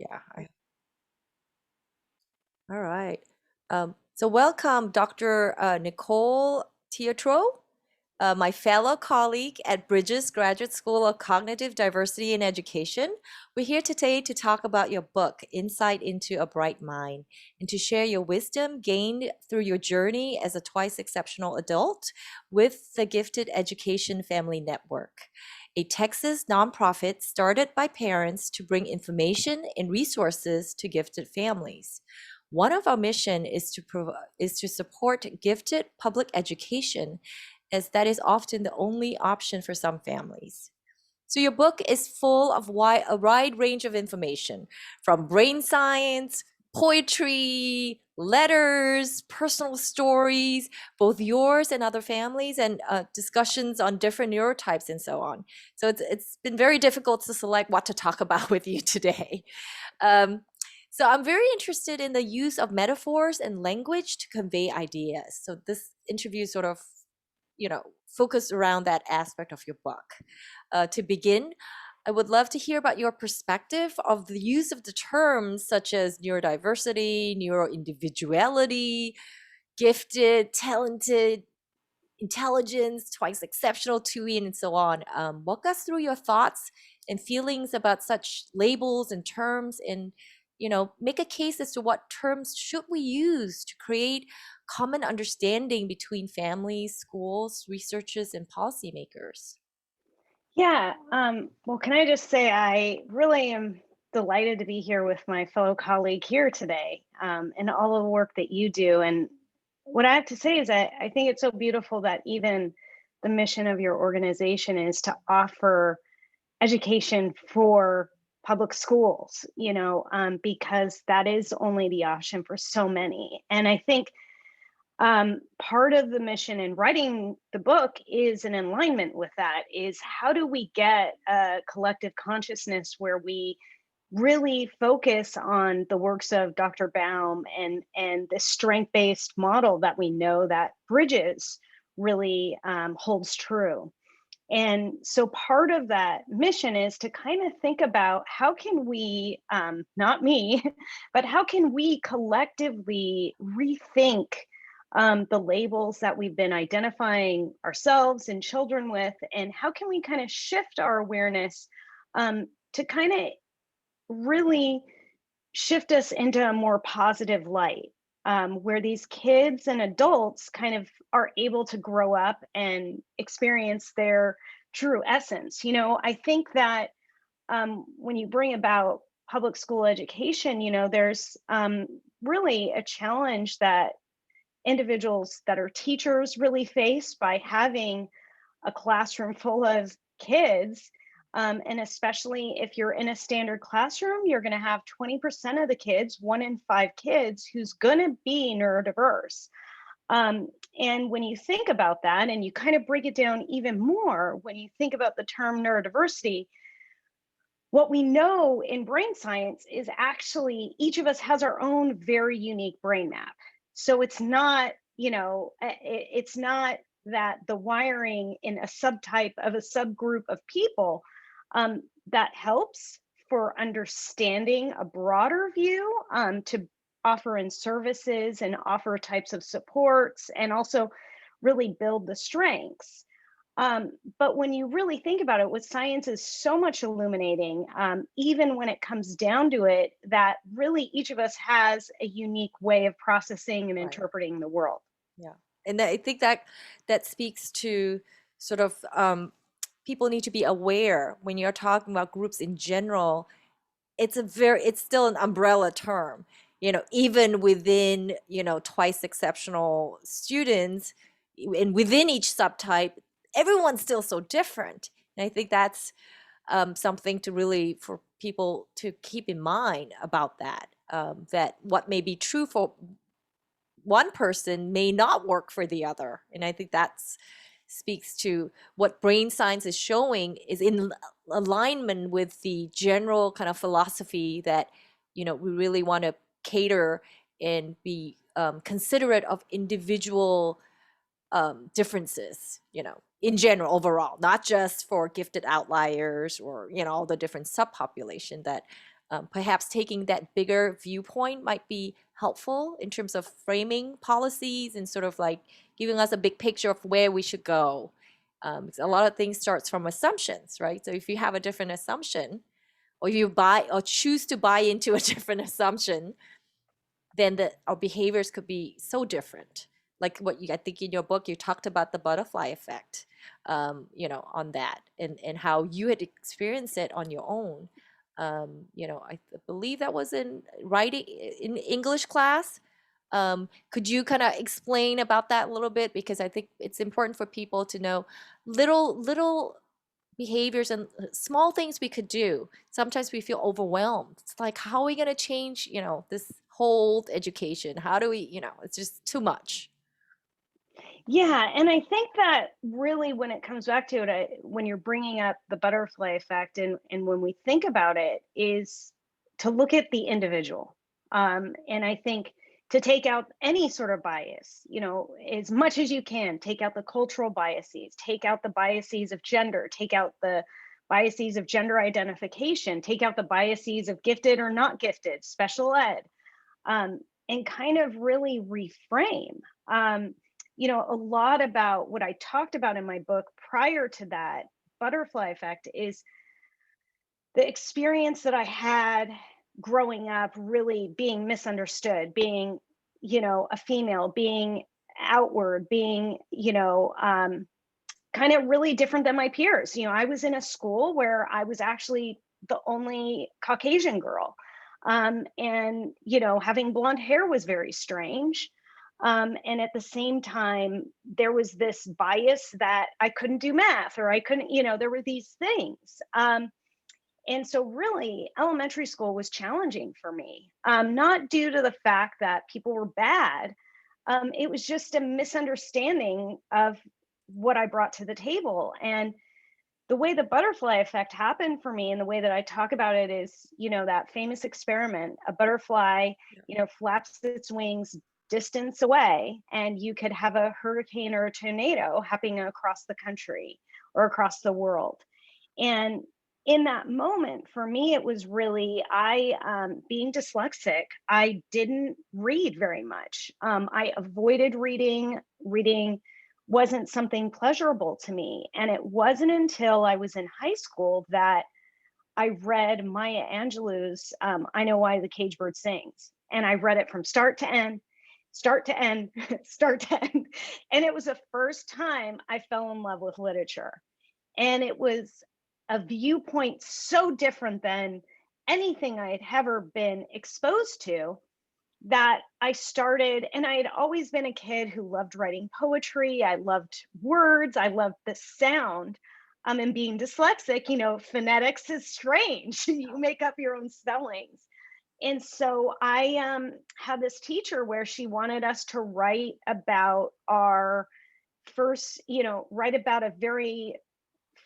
Yeah. All right. So welcome, Dr. Nicole Tetreault, my fellow colleague at Bridges Graduate School of Cognitive Diversity in Education. We're here today to talk about your book, Insight into a Bright Mind, and to share your wisdom gained through your journey as a twice exceptional adult with the Gifted Education Family Network, a Texas nonprofit started by parents to bring information and resources to gifted families. One of our mission is to support gifted public education, as that is often the only option for some families. So your book is full of a wide range of information, from brain science, poetry, letters, personal stories, both yours and other families, and discussions on different neurotypes and so on. So it's been very difficult to select what to talk about with you today. Um, so I'm very interested in the use of metaphors and language to convey ideas. So this interview sort of, focused around that aspect of your book. To begin, I would love to hear about your perspective of the use of the terms such as neurodiversity, neuroindividuality, gifted, talented, intelligence, twice exceptional, TUI, and so on. Walk us through your thoughts and feelings about such labels and terms, and make a case as to what terms should we use to create common understanding between families, schools, researchers, and policymakers. Yeah, well, can I just say I really am delighted to be here with my fellow colleague here today, and all of the work that you do. And what I have to say is I think it's so beautiful that even the mission of your organization is to offer education for public schools, because that is only the option for so many. And I think part of the mission in writing the book is in alignment with that, is how do we get a collective consciousness where we really focus on the works of Dr. Baum and the strength-based model that we know that Bridges really holds true. And so part of that mission is to kind of think about how can we, not me, but how can we collectively rethink the labels that we've been identifying ourselves and children with, and how can we kind of shift our awareness to kind of really shift us into a more positive light, where these kids and adults kind of are able to grow up and experience their true essence. I think that when you bring about public school education, there's really a challenge that individuals that are teachers really face by having a classroom full of kids. And especially if you're in a standard classroom, you're going to have 20% of the kids, 1 in 5 kids, who's going to be neurodiverse. And when you think about that and you kind of break it down even more, when you think about the term neurodiversity, what we know in brain science is actually each of us has our own very unique brain map. So it's not, it's not that the wiring in a subtype of a subgroup of people that helps for understanding a broader view, to offer in services and offer types of supports and also really build the strengths. But when you really think about it, what science is so much illuminating, even when it comes down to it, that really each of us has a unique way of processing and Right. interpreting the world. Yeah. And I think that speaks to sort of people need to be aware when you're talking about groups in general. It's still an umbrella term, even within, twice exceptional students, and within each subtype, everyone's still so different. And I think that's something to really for people to keep in mind about that, that what may be true for one person may not work for the other. And I think that's speaks to what brain science is showing is in alignment with the general kind of philosophy that we really want to cater and be considerate of individual differences, in general, overall, not just for gifted outliers or all the different subpopulation that Perhaps taking that bigger viewpoint might be helpful in terms of framing policies and sort of like giving us a big picture of where we should go. Because a lot of things starts from assumptions, right? So if you have a different assumption, or you buy or choose to buy into a different assumption, then our behaviors could be so different. Like I think in your book, you talked about the butterfly effect, on that and how you had experienced it on your own. I believe that was in writing in English class. Could you kind of explain about that a little bit? Because I think it's important for people to know little behaviors and small things we could do. Sometimes we feel overwhelmed. It's like, how are we going to change, this whole education? How do we, it's just too much. Yeah, and I think that really when it comes back to it, when you're bringing up the butterfly effect, and when we think about it, is to look at the individual. And I think to take out any sort of bias, as much as you can, take out the cultural biases, take out the biases of gender, take out the biases of gender identification, take out the biases of gifted or not gifted, special ed, and kind of really reframe. A lot about what I talked about in my book prior to that butterfly effect is the experience that I had growing up, really being misunderstood, being, a female, being outward, being, kind of really different than my peers. I was in a school where I was actually the only Caucasian girl. And, having blonde hair was very strange. And at the same time, there was this bias that I couldn't do math, or I couldn't, there were these things. And so, really, elementary school was challenging for me, not due to the fact that people were bad. It was just a misunderstanding of what I brought to the table. And the way the butterfly effect happened for me, and the way that I talk about it is, that famous experiment: a butterfly, flaps its wings distance away, and you could have a hurricane or a tornado happening across the country or across the world. And in that moment, for me, it was really, being dyslexic, I didn't read very much. I avoided reading. Reading wasn't something pleasurable to me. And it wasn't until I was in high school that I read Maya Angelou's I Know Why the Cage Bird Sings. And I read it from start to end, start to end, start to end. And it was the first time I fell in love with literature. And it was a viewpoint so different than anything I had ever been exposed to, that I started, and I had always been a kid who loved writing poetry. I loved words. I loved the sound. And being dyslexic, phonetics is strange. You make up your own spellings. And so I had this teacher where she wanted us to write about our write about a very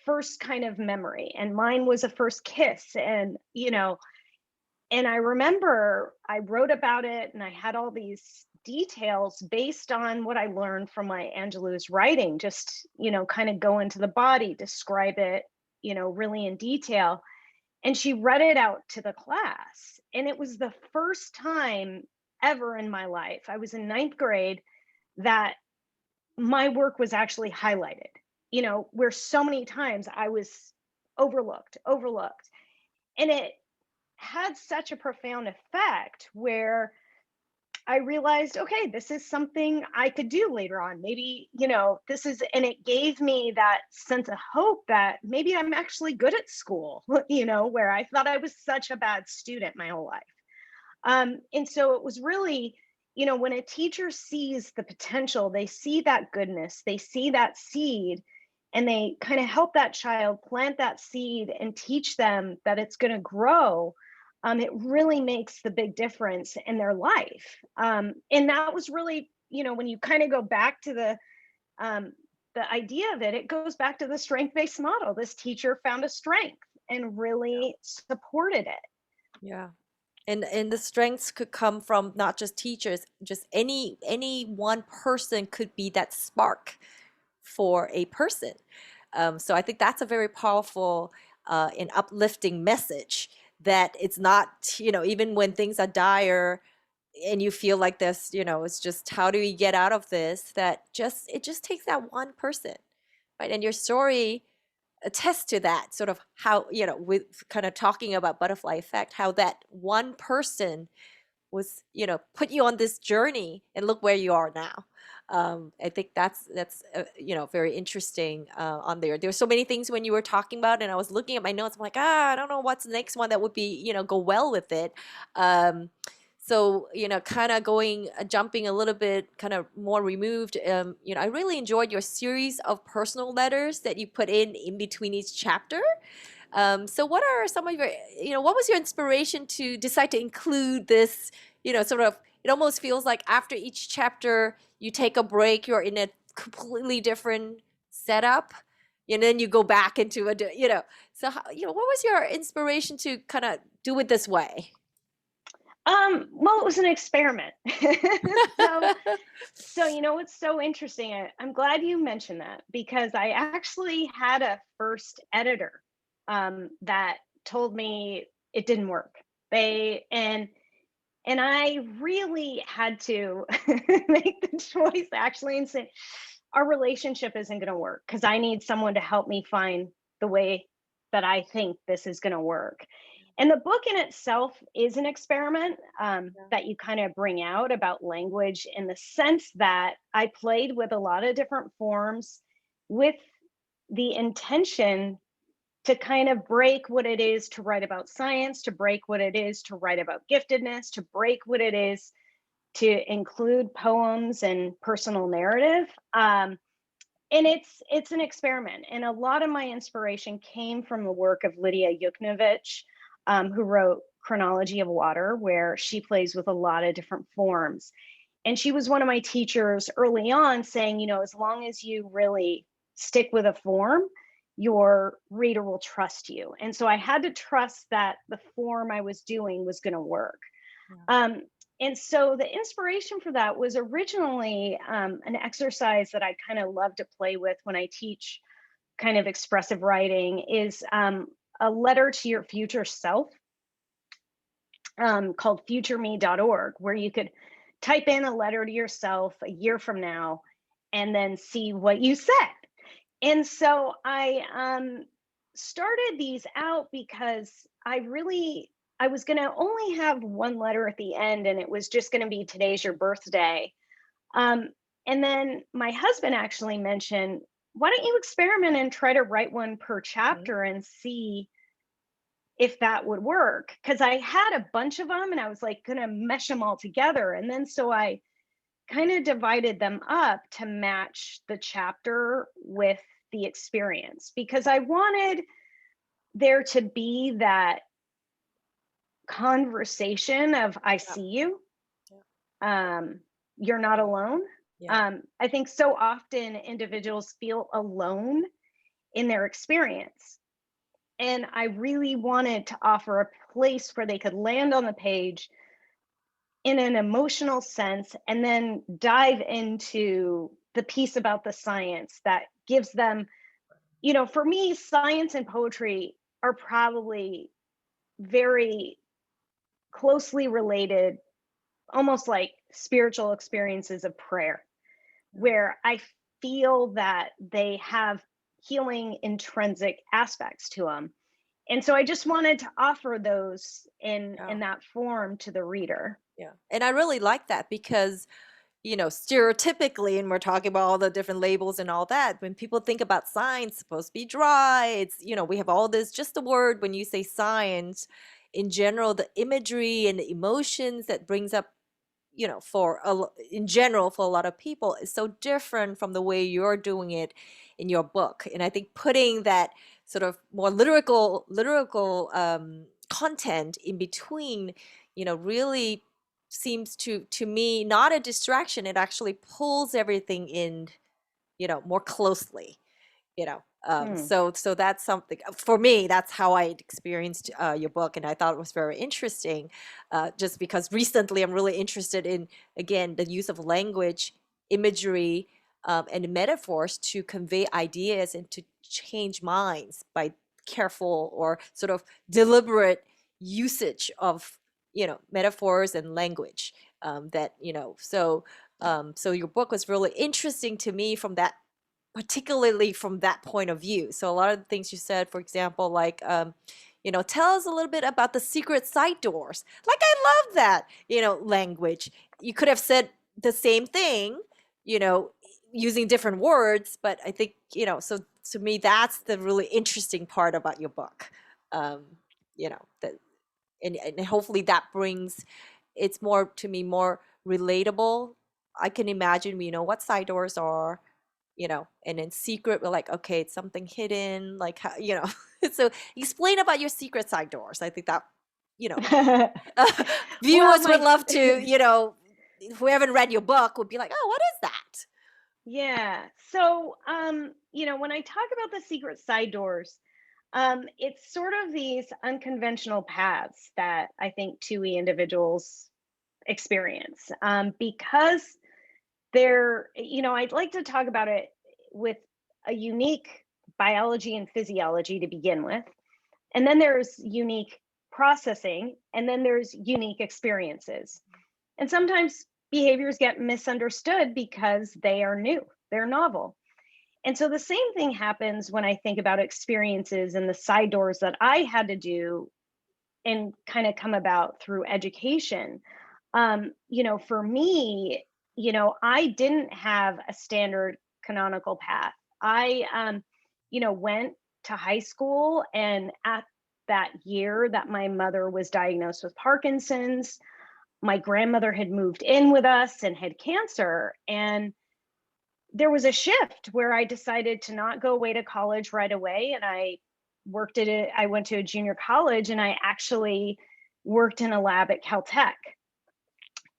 first kind of memory. And mine was a first kiss. And I remember I wrote about it, and I had all these details based on what I learned from my Angelou's writing, just, kind of go into the body, describe it, really in detail. And she read it out to the class. And it was the first time ever in my life, I was in ninth grade, that my work was actually highlighted, where so many times I was overlooked. And it had such a profound effect where I realized, okay, this is something I could do later on. Maybe, and it gave me that sense of hope that maybe I'm actually good at school, where I thought I was such a bad student my whole life. And so it was really, when a teacher sees the potential, they see that goodness, they see that seed, and they kind of help that child plant that seed and teach them that it's going to grow. It really makes the big difference in their life. And that was really, when you kind of go back to the idea of it, it goes back to the strength-based model. This teacher found a strength and really supported it. Yeah. And the strengths could come from not just teachers, just any one person could be that spark for a person. So I think that's a very powerful and uplifting message that it's not, even when things are dire and you feel like this, it's just how do we get out of this? It just takes that one person, right? And your story attests to that sort of how, with kind of talking about butterfly effect, how that one person was, put you on this journey and look where you are now. I think that's very interesting on there. There's so many things when you were talking about, and I was looking at my notes. I'm like, I don't know what's the next one that would be, go well with it. So, kind of jumping a little bit, kind of more removed. I really enjoyed your series of personal letters that you put in between each chapter. So what are some of your, what was your inspiration to decide to include this, sort of, it almost feels like after each chapter, you take a break, you're in a completely different setup, and then you go back into so how, what was your inspiration to kind of do it this way? Well, it was an experiment. so it's so interesting. I'm glad you mentioned that, because I actually had a first editor that told me it didn't work. And I really had to make the choice actually and say, our relationship isn't going to work, because I need someone to help me find the way that I think this is going to work. And the book in itself is an experiment that you kind of bring out about language, in the sense that I played with a lot of different forms with the intention to kind of break what it is to write about science, to break what it is to write about giftedness, to break what it is to include poems and personal narrative. And it's an experiment. And a lot of my inspiration came from the work of Lydia Yuknovich, who wrote Chronology of Water, where she plays with a lot of different forms. And she was one of my teachers early on, saying, as long as you really stick with a form, your reader will trust you. And so I had to trust that the form I was doing was going to work. Yeah. And so the inspiration for that was originally an exercise that I kind of love to play with when I teach kind of expressive writing, is a letter to your future self, called futureme.org, where you could type in a letter to yourself a year from now and then see what you said. And so I started these out because I was going to only have one letter at the end, and it was just going to be today's your birthday. And then my husband actually mentioned, why don't you experiment and try to write one per chapter and see if that would work? Because I had a bunch of them and I was like going to mesh them all together. And then so I kind of divided them up to match the chapter with the experience, because I wanted there to be that conversation of, I see you. You're not alone. I think so often individuals feel alone in their experience. And I really wanted to offer a place where they could land on the page in an emotional sense, and then dive into the piece about the science that gives them, for me, science and poetry are probably very closely related, almost like spiritual experiences of prayer, where I feel that they have healing intrinsic aspects to them. And so I just wanted to offer those in that form to the reader. Yeah. And I really like that because, stereotypically, and we're talking about all the different labels and all that, when people think about science, it's supposed to be dry. It's, we have all this, just the word, when you say science, in general, the imagery and the emotions that brings up, in general, for a lot of people, is so different from the way you're doing it in your book. And I think putting that sort of more lyrical content in between, really seems to me not a distraction. It actually pulls everything in, more closely. So that's something for me. That's how I experienced your book, and I thought it was very interesting. Just because recently I'm really interested in, again, the use of language, imagery, and metaphors to convey ideas and to change minds by careful or sort of deliberate usage of, metaphors and language, that, so your book was really interesting to me from that, particularly from that point of view. So a lot of the things you said, for example, like, tell us a little bit about the secret side doors. Like, I love that, language. You could have said the same thing, you know, using different words, but I think, so to me, that's the really interesting part about your book. Um, that, and hopefully that brings, it's more, to me, more relatable. I can imagine we know what side doors are, and in secret we're like, okay, it's something hidden, like, how, so explain about your secret side doors. I think that, you know Well, viewers would love to, who haven't read your book would be like, oh, what is that? yeah. So, when I talk about the secret side doors, it's sort of these unconventional paths that I think 2E individuals experience, because I'd like to talk about it with a unique biology and physiology to begin with. And then there's unique processing, and then there's unique experiences. And sometimes behaviors get misunderstood because they are new, they're novel. And so the same thing happens when I think about experiences and the side doors that I had to do and kind of come about through education. For me, I didn't have a standard canonical path. I went to high school, and at that year that my mother was diagnosed with Parkinson's, my grandmother had moved in with us and had cancer. And there was a shift where I decided to not go away to college right away. And I went to a junior college, and I actually worked in a lab at Caltech.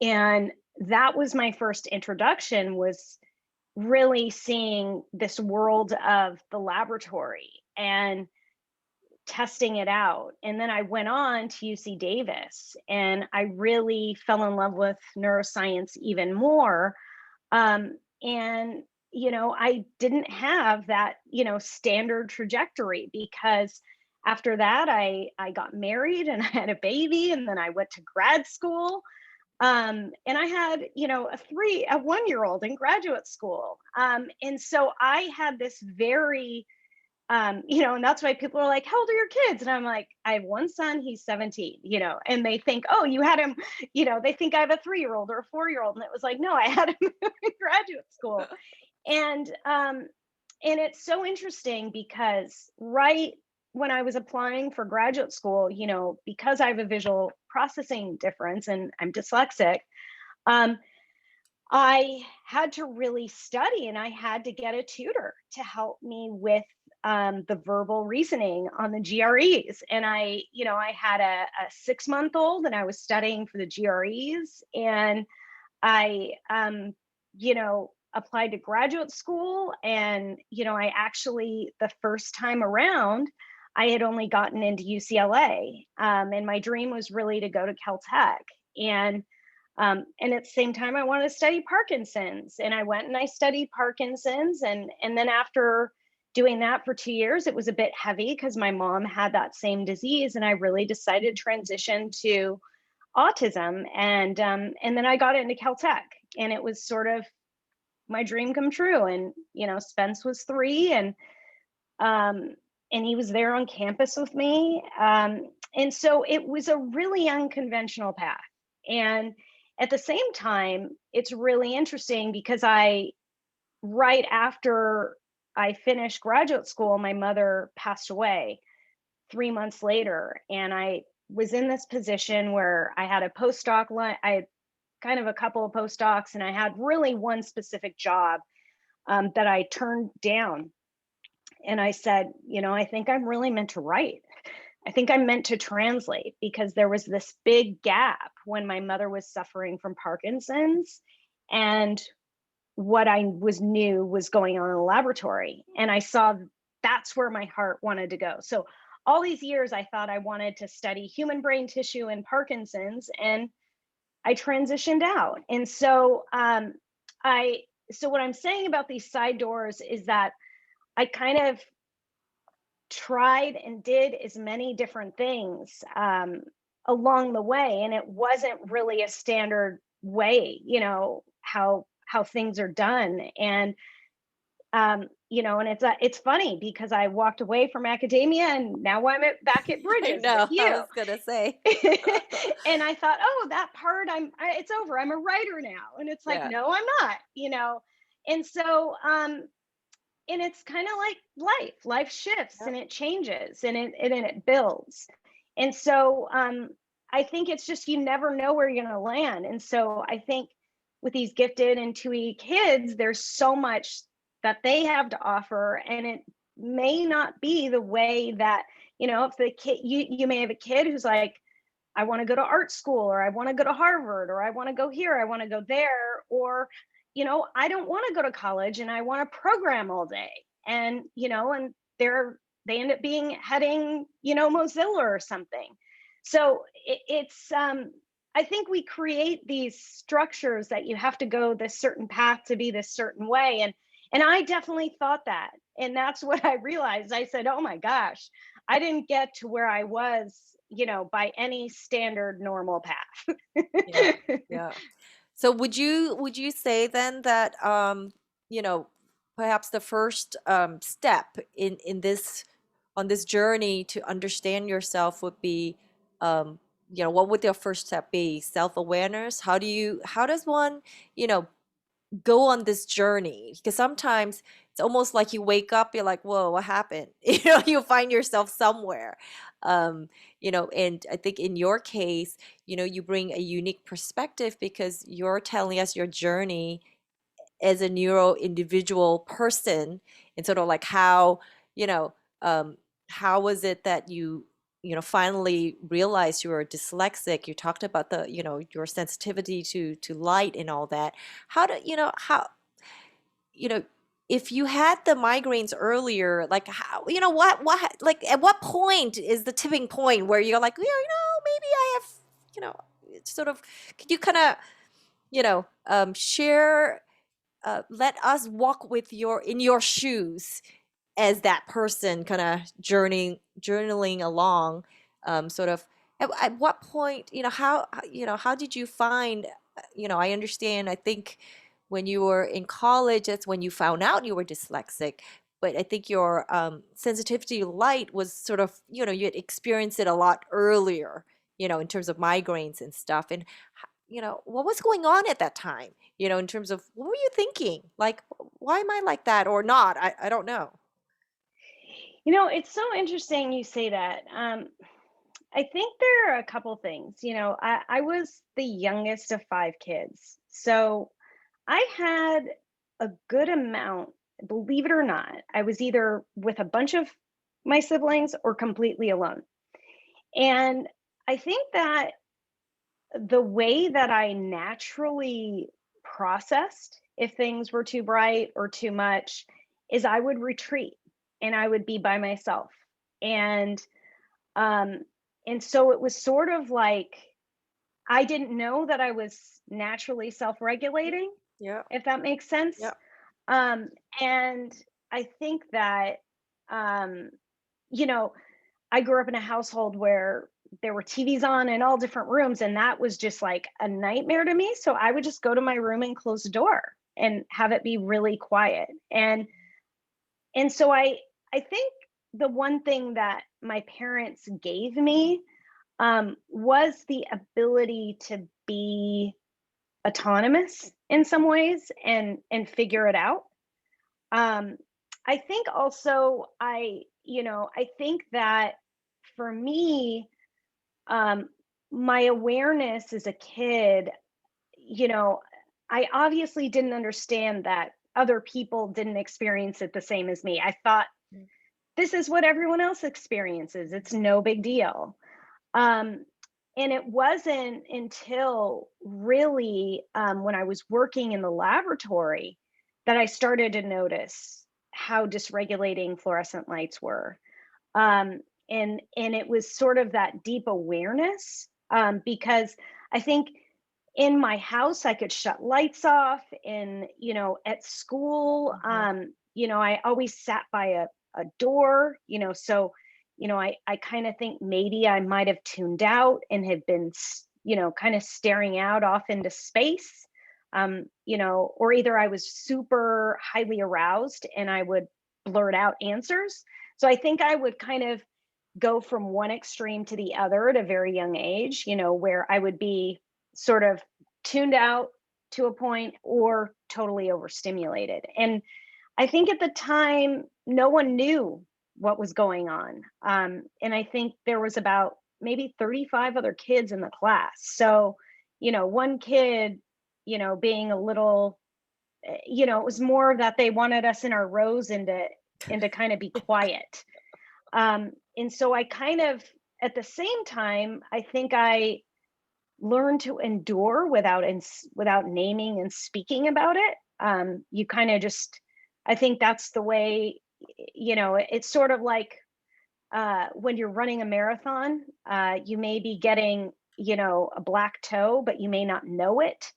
And that was my first introduction, was really seeing this world of the laboratory and testing it out. And then I went on to UC Davis, and I really fell in love with neuroscience even more. And I didn't have that standard trajectory, because after that I got married and I had a baby, and then I went to grad school. And I had a 1-year old in graduate school. And so I had this very and that's why people are like, how old are your kids? And I'm like, I have one son, he's 17, and they think, oh, you had him, they think I have a 3-year-old or a 4-year-old. And it was like, no, I had him in graduate school. And it's so interesting because right when I was applying for graduate school, because I have a visual processing difference and I'm dyslexic, um, I had to really study, and I had to get a tutor to help me with the verbal reasoning on the GREs. And I had a 6-month-old, and I was studying for the GREs, and I, applied to graduate school. And, I actually, the first time around, I had only gotten into UCLA. And my dream was really to go to Caltech. And at the same time, I wanted to study Parkinson's, and I went and I studied Parkinson's. And then after doing that for 2 years, it was a bit heavy because my mom had that same disease, and I really decided to transition to autism. And then I got into Caltech, and it was sort of my dream come true. And Spence was 3, and he was there on campus with me. And so it was a really unconventional path. And at the same time, it's really interesting because right after I finished graduate school, my mother passed away 3 months later. And I was in this position where I had a postdoc, I had kind of a couple of postdocs, and I had really one specific job that I turned down. And I said, I think I'm really meant to write. I think I'm meant to translate, because there was this big gap when my mother was suffering from Parkinson's and what I knew was going on in the laboratory. And I saw that's where my heart wanted to go. So all these years I thought I wanted to study human brain tissue and Parkinson's, and I transitioned out. And so so what I'm saying about these side doors is that I kind of tried and did as many different things along the way, and it wasn't really a standard way, how things are done. And and it's funny because I walked away from academia and now back at I Bridges with know. I you. was gonna say. And I thought, oh, that part, it's over. I'm a writer now. And it's like, Yeah. no, I'm not. And so, and it's kind of like life shifts Yep. and it changes and it builds. And so, I think it's just, you never know where you're going to land. And so I think with these gifted and 2E kids, there's so much that they have to offer, and it may not be the way that, if the kid, you may have a kid who's like, I want to go to art school, or I want to go to Harvard, or I want to go here, I want to go there, or, I don't want to go to college and I want to program all day. And, and they end up being heading, Mozilla or something. So I think we create these structures that you have to go this certain path to be this certain way. And I definitely thought that. And that's what I realized. I said, oh my gosh, I didn't get to where I was, by any standard normal path. Yeah. Yeah. So would you say then that you know, perhaps the first step in this on this journey to understand yourself would be what would your first step be? Self-awareness? How does one, you know, go on this journey? Because sometimes it's almost like you wake up, you're like, whoa, what happened? You find yourself somewhere. And I think in your case, you bring a unique perspective because you're telling us your journey as a neuro individual person, and sort of like you know, um, how was it that you finally realized you were dyslexic? You talked about your sensitivity to light and all that. How do you know if you had the migraines earlier, like how, what like at what point is the tipping point where you're like, maybe I have, it's sort of, could you kind of, share, let us walk with your in your shoes as that person kind of journaling along, sort of at what point, how did you find, I understand, I think when you were in college, that's when you found out you were dyslexic, but I think your sensitivity to light was sort of, you had experienced it a lot earlier, in terms of migraines and stuff. And what was going on at that time, in terms of what were you thinking? Like, why am I like that or not? I don't know. It's so interesting you say that. I think there are a couple things. I was the youngest of five kids. So I had a good amount, believe it or not. I was either with a bunch of my siblings or completely alone. And I think that the way that I naturally processed if things were too bright or too much is I would retreat and I would be by myself. And um and so it was sort of like I didn't know that I was naturally self-regulating, Yeah. if that makes sense. Yeah. Um and I think that um you know I grew up in a household where there were TVs on in all different rooms, and that was just like a nightmare to me. So I would just go to my room and close the door and have it be really quiet. And so I think the one thing that my parents gave me was the ability to be autonomous in some ways and figure it out. Um, I think also I think that for me, um, my awareness as a kid, you know, I obviously didn't understand that other people didn't experience it the same as me. I thought Mm. this is what everyone else experiences. It's no big deal. Um, and it wasn't until really when I was working in the laboratory that I started to notice how dysregulating fluorescent lights were. Um, and it was sort of that deep awareness because I think in my house I could shut lights off, and at school Mhm. I always sat by a door, so I kind of think maybe I might have tuned out and had been, kind of staring out off into space. Or either I was super highly aroused and I would blurt out answers. So I think I would kind of go from one extreme to the other at a very young age, where I would be sort of tuned out to a point or totally overstimulated. And I think at the time, no one knew what was going on. And I think there was about maybe 35 other kids in the class. So, one kid, being a little, it was more that they wanted us in our rows and to kind of be quiet. And so I kind of, at the same time, I think I learned to endure without naming and speaking about it. You kind of just, I think that's the way, it's sort of like when you're running a marathon, you may be getting, a black toe, but you may not know it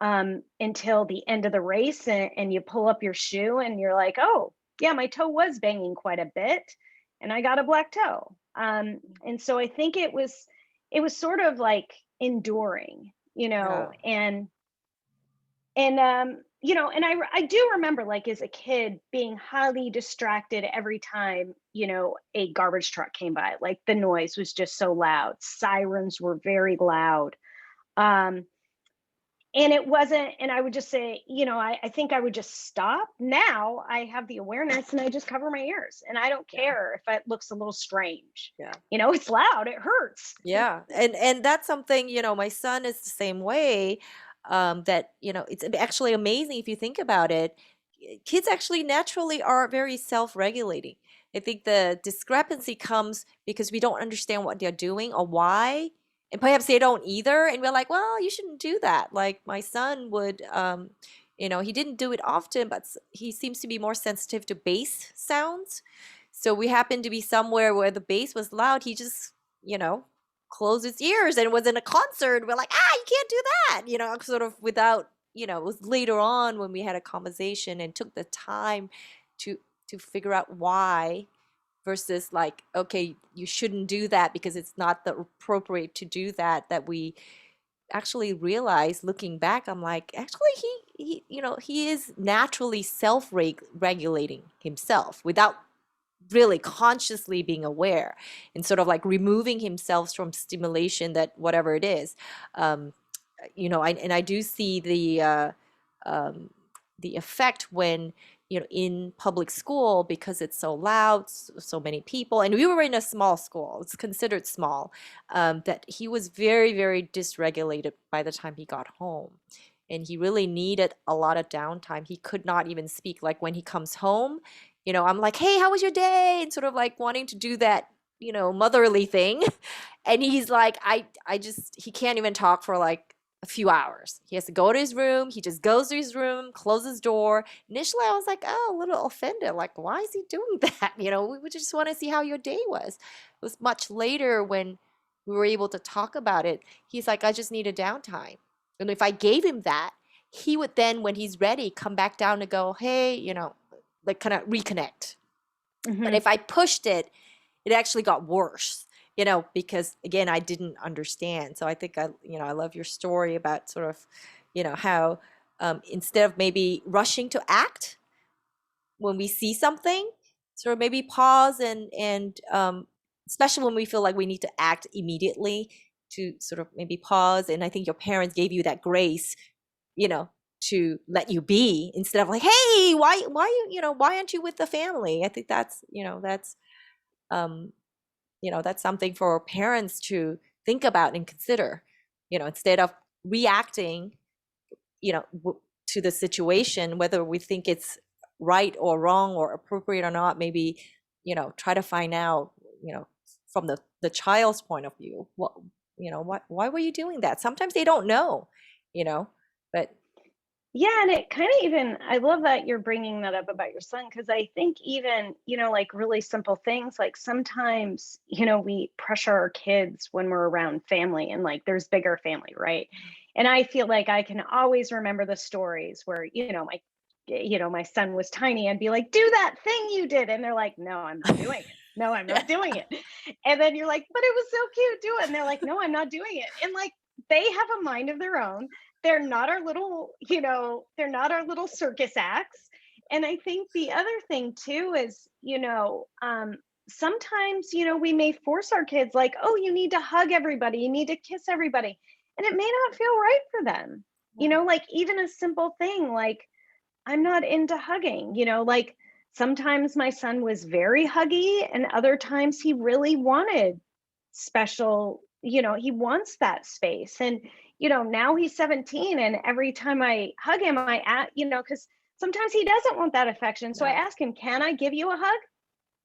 until the end of the race, and you pull up your shoe and you're like, oh, yeah, my toe was banging quite a bit and I got a black toe. And so I think it was sort of like enduring, Yeah. and I do remember, like, as a kid being highly distracted every time, a garbage truck came by. Like, the noise was just so loud. Sirens were very loud. Um, and it wasn't, and I would just say, I think I would just stop. Now I have the awareness and I just cover my ears and I don't Yeah. care if it looks a little strange. Yeah. It's loud, it hurts. Yeah. And that's something, my son is the same way. That, it's actually amazing if you think about it. Kids actually naturally are very self-regulating. I think the discrepancy comes because we don't understand what they're doing or why. And perhaps they don't either. And we're like, well, you shouldn't do that. Like my son would, he didn't do it often, but he seems to be more sensitive to bass sounds. So we happened to be somewhere where the bass was loud. He just, you know, closed his ears and was in a concert. We're like, you can't do that, sort of without, it was later on when we had a conversation and took the time to figure out why versus like, okay, you shouldn't do that because it's not the appropriate to do that, that we actually realized looking back, I'm like, actually he is naturally self-regulating himself without really consciously being aware and sort of like removing himself from stimulation that whatever it is. um, and I do see um, the effect when in public school because it's so loud, so many people, and we were in a small school, it's considered small, that he was very, very dysregulated by the time he got home, and he really needed a lot of downtime. He could not even speak. Like when he comes home, I'm like, hey, how was your day, and sort of like wanting to do that motherly thing. And he's like, I just, he can't even talk for like a few hours. He has to go to his room. He just goes to his room, closes his door. Initially, I was like, oh, a little offended. Like, why is he doing that? We would just want to see how your day was. It was much later when we were able to talk about it. He's like, I just need a downtime. And if I gave him that, he would then, when he's ready, come back down and go, hey, like kind of reconnect. But Hmm. if I pushed it, it actually got worse, because again, I didn't understand. So I think I love your story about sort of, how instead of maybe rushing to act when we see something, sort of maybe pause and especially when we feel like we need to act immediately, to sort of maybe pause. And I think your parents gave you that grace, you know, to let you be instead of like, hey, why aren't you with the family? I think um, that's something for parents to think about and consider, instead of reacting, to the situation, whether we think it's right or wrong or appropriate or not, maybe, try to find out, from the child's point of view, why were you doing that? Sometimes they don't know, but Yeah, and it kind of even, I love that you're bringing that up about your son, because I think even, like really simple things, like sometimes, we pressure our kids when we're around family and like there's bigger family, right? And I feel like I can always remember the stories where, my son was tiny and be like, do that thing you did. And they're like, no, I'm not doing it. no, I'm Yeah. not doing it. And then you're like, but it was so cute, do it. And they're like, no, I'm not doing it. And like, they have a mind of their own. They're not our little, they're not our little circus acts. And I think the other thing too is, sometimes, we may force our kids like, oh, you need to hug everybody, you need to kiss everybody. And it may not feel right for them. Yeah. Like even a simple thing like, I'm not into hugging, like sometimes my son was very huggy and other times he really wanted special, he wants that space. And, now he's 17 and every time I hug him, because sometimes he doesn't want that affection. So I Yeah. ask him, can I give you a hug?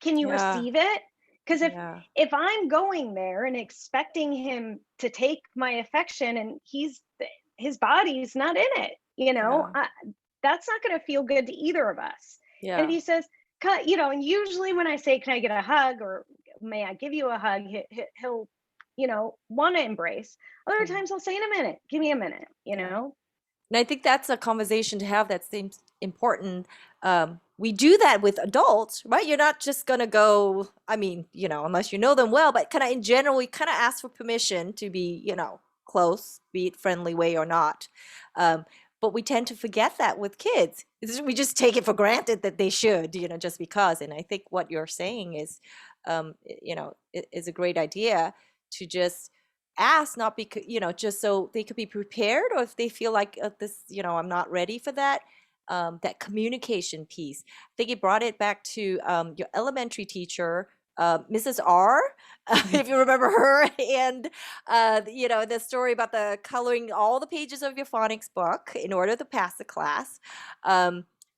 Can you Yeah. receive it? Because Yeah. if I'm going there and expecting him to take my affection and his body's not in it, Yeah. that's not going to feel good to either of us. And if Yeah. he says, and usually when I say, can I get a hug or may I give you a hug, he'll, want to embrace. Other Yeah. times I'll say, in a minute, give me a minute, Yeah. And I think that's a conversation to have that seems important. We do that with adults, right? You're not just going to go, I mean, unless you know them well, but kind of in general, we kind of ask for permission to be, close, be it friendly way or not. Um, but we tend to forget that with kids. We just take it for granted that they should, just because. And I think what you're saying is, is a great idea to just ask, not because, just so they could be prepared, or if they feel like this, I'm not ready for that. That communication piece. I think it brought it back to your elementary teacher, Mrs. R, if you remember her, and the story about the coloring all the pages of your phonics book in order to pass the class.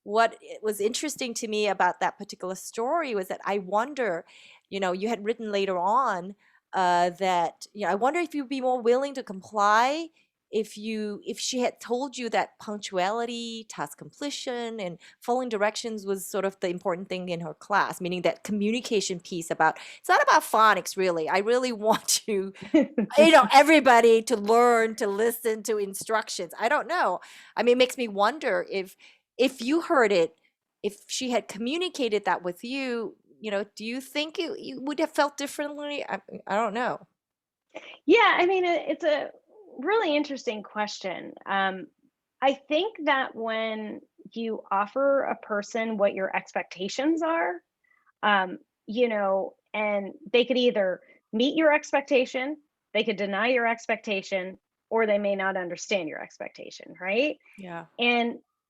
What was interesting to me about that particular story was that I wonder, you had written later on that I wonder if you'd be more willing to comply if she had told you that punctuality, task completion, and following directions was sort of the important thing in her class, meaning that communication piece about it's not about phonics really. I really want to, everybody to learn to listen to instructions. I don't know. I mean, it makes me wonder if you heard it, if she had communicated that with you, do you think you would have felt differently? I don't know. Yeah, I mean, it's a really interesting question. I think that when you offer a person what your expectations are, and they could either meet your expectation, they could deny your expectation, or they may not understand your expectation, right? Yeah.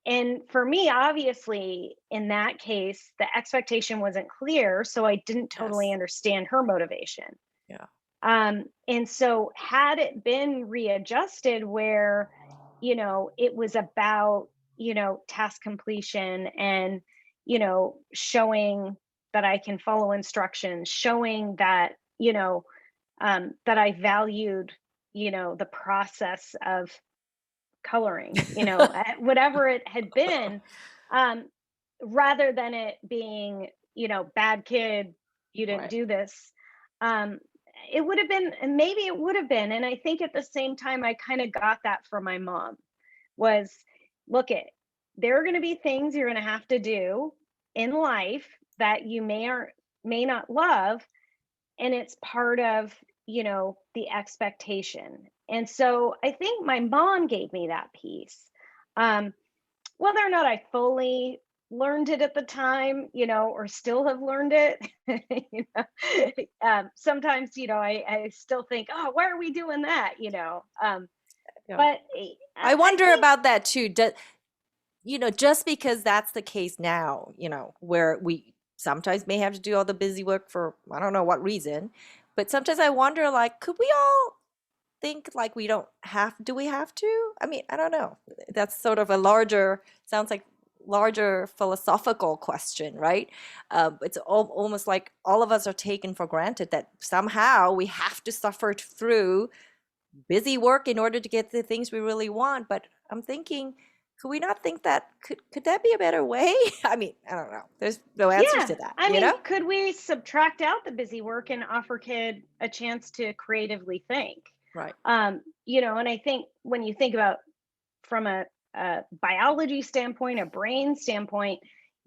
And for me, obviously, in that case, the expectation wasn't clear, so I didn't totally Yes. understand her motivation. Yeah. And so had it been readjusted where, it was about, task completion and, showing that I can follow instructions, showing that, that I valued, the process of coloring, whatever it had been, um, rather than it being, bad kid, you didn't Right. do this. Um, it would have been, and maybe it would have been. And I think at the same time, I kind of got that from my mom was look it, there are going to be things you're going to have to do in life that you may or may not love, and it's part of the expectation. And so I think my mom gave me that piece. um Whether or not I fully learned it at the time, or still have learned it, sometimes, I still think, oh, why are we doing that? Yeah. But I I wonder think, about that too. Just because that's the case now, where we sometimes may have to do all the busy work for I don't know what reason, but sometimes I wonder, like, could we all think like we don't have, do we have to? I mean, I don't know. That's sort of a larger, sounds like larger philosophical question, right? It's almost like all of us are taken for granted that somehow we have to suffer through busy work in order to get the things we really want. But I'm thinking, could we not think that could that be a better way? I mean, I don't know. There's no answers yeah, to that, I mean, could we subtract out the busy work and offer kid a chance to creatively think? Right. And I think when you think about from a biology standpoint, a brain standpoint,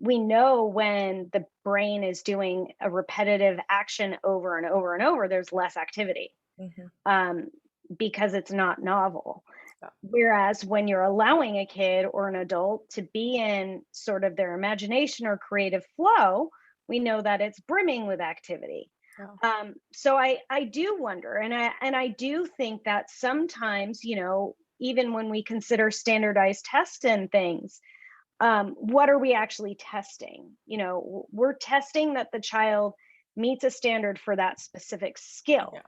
we know when the brain is doing a repetitive action over and over and over, there's less activity, Mhm. um, because it's not novel. Yeah. Whereas when you're allowing a kid or an adult to be in sort of their imagination or creative flow, we know that it's brimming with activity. Yeah. So I do wonder, and I do think that sometimes, even when we consider standardized tests and things, what are we actually testing? We're testing that the child meets a standard for that specific skill. Yeah.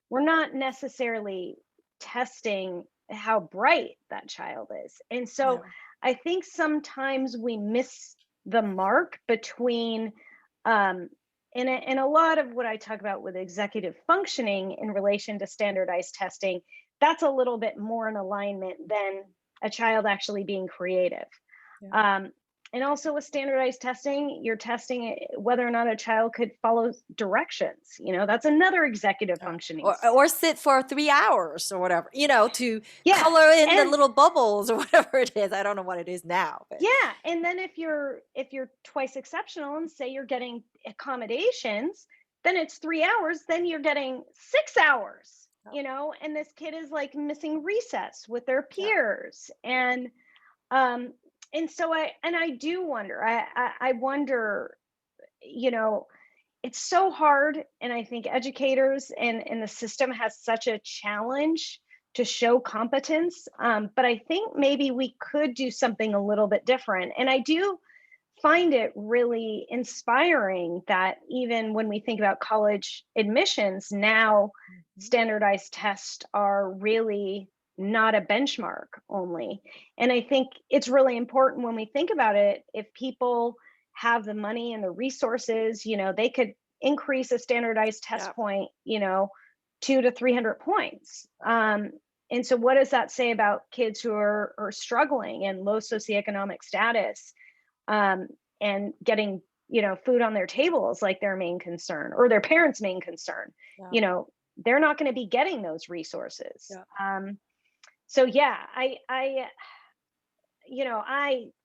We're not necessarily testing how bright that child is. And so Yeah. I think sometimes we miss the mark between, um, and a lot of what I talk about with executive functioning in relation to standardized testing, that's a little bit more in alignment than a child actually being creative. Yeah. Um, and also with standardized testing, you're testing whether or not a child could follow directions. That's another executive Yeah. functioning Or sit for 3 hours or whatever, to Yeah, color in the and little bubbles or whatever it is. I don't know what it is now, but yeah, and then if you're twice exceptional and say you're getting accommodations, then it's 3 hours, then you're getting 6 hours, yeah. and this kid is like missing recess with their Yeah. peers. Um and so I do wonder. I wonder, you know, it's so hard, and I think educators and the system has such a challenge to show competence, but I think maybe we could do something a little bit different. And I do find it really inspiring that even when we think about college admissions now, Mhm. standardized tests are really not a benchmark only. And I think it's really important when we think about it, if people have the money and the resources, they could increase a standardized test Yeah. point, 200 to 300 points. And so what does that say about kids who are struggling and low socioeconomic status, um, and getting, food on their tables like their main concern or their parents' main concern? Yeah. You know, they're not going to be getting those resources. Yeah. So yeah, I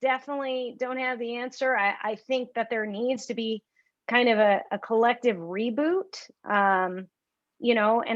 definitely don't have the answer. I think that there needs to be kind of a collective reboot. And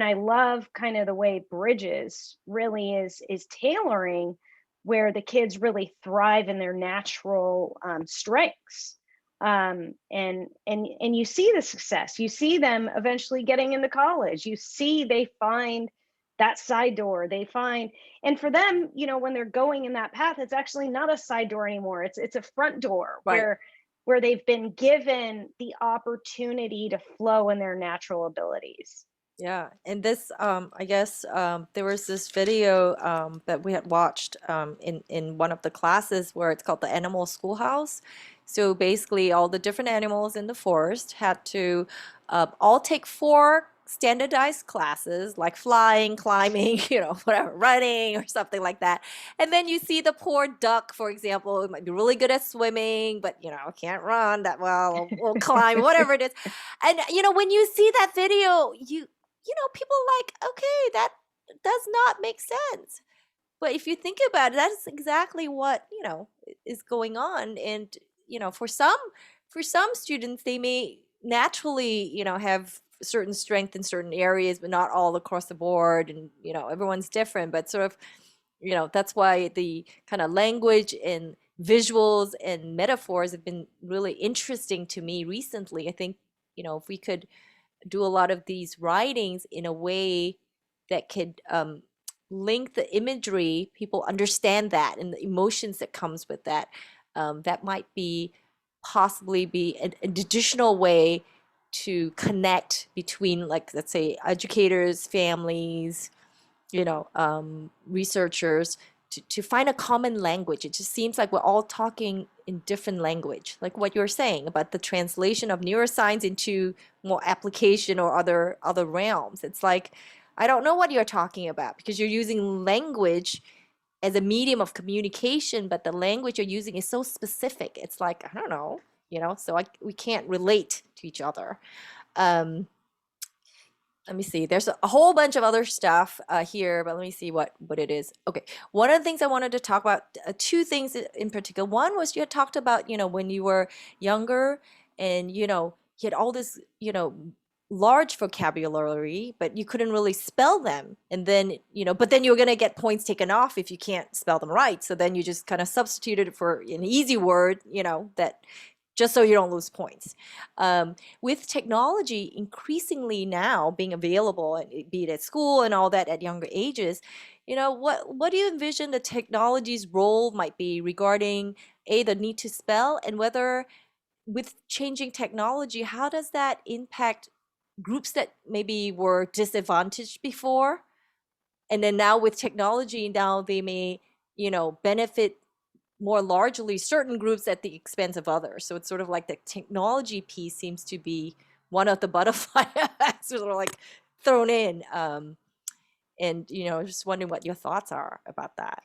I love kind of the way Bridges really is tailoring where the kids really thrive in their natural strengths. And you see the success. You see them eventually getting into college. You see they find that side door. They find, and for them, when they're going in that path, it's actually not a side door anymore. It's a front door Right. where they've been given the opportunity to flow in their natural abilities. Yeah, and this, I guess, there was this video that we had watched in one of the classes where it's called the Animal Schoolhouse. So basically, all the different animals in the forest had to all take 4 standardized classes, like flying, climbing, whatever, running or something like that. And then you see the poor duck, for example, who might be really good at swimming, but can't run that well or climb, whatever it is. And when you see that video, people are like, okay, that does not make sense. But if you think about it, that's exactly what, is going on. And, for some students, they may naturally, have certain strength in certain areas, but not all across the board. And, everyone's different, but sort of, that's why the kind of language and visuals and metaphors have been really interesting to me recently. I think, if we could do a lot of these writings in a way that could link the imagery, people understand that and the emotions that comes with that. That might be possibly be an additional way to connect between, like, let's say, educators, families, researchers, to find a common language. It just seems like we're all talking in different language, like what you're saying about the translation of neuroscience into more application or other realms. It's like, I don't know what you're talking about because you're using language as a medium of communication, but the language you're using is so specific. It's like, I don't know, so we can't relate to each other. Um, Let me see. There's a whole bunch of other stuff here, but let me see what it is. Okay. One of the things I wanted to talk about, two things in particular. One was you had talked about, when you were younger and, you had all this, large vocabulary, but you couldn't really spell them. And then, but then you're going to get points taken off if you can't spell them right. So then you just kind of substituted it for an easy word, that just so you don't lose points. With technology increasingly now being available, be it at school and all that at younger ages, what do you envision the technology's role might be regarding the need to spell, and whether with changing technology, how does that impact groups that maybe were disadvantaged before, and then now with technology, now they may benefit more largely certain groups at the expense of others. So it's sort of like the technology piece seems to be one of the butterfly sort of like thrown in. And just wondering what your thoughts are about that.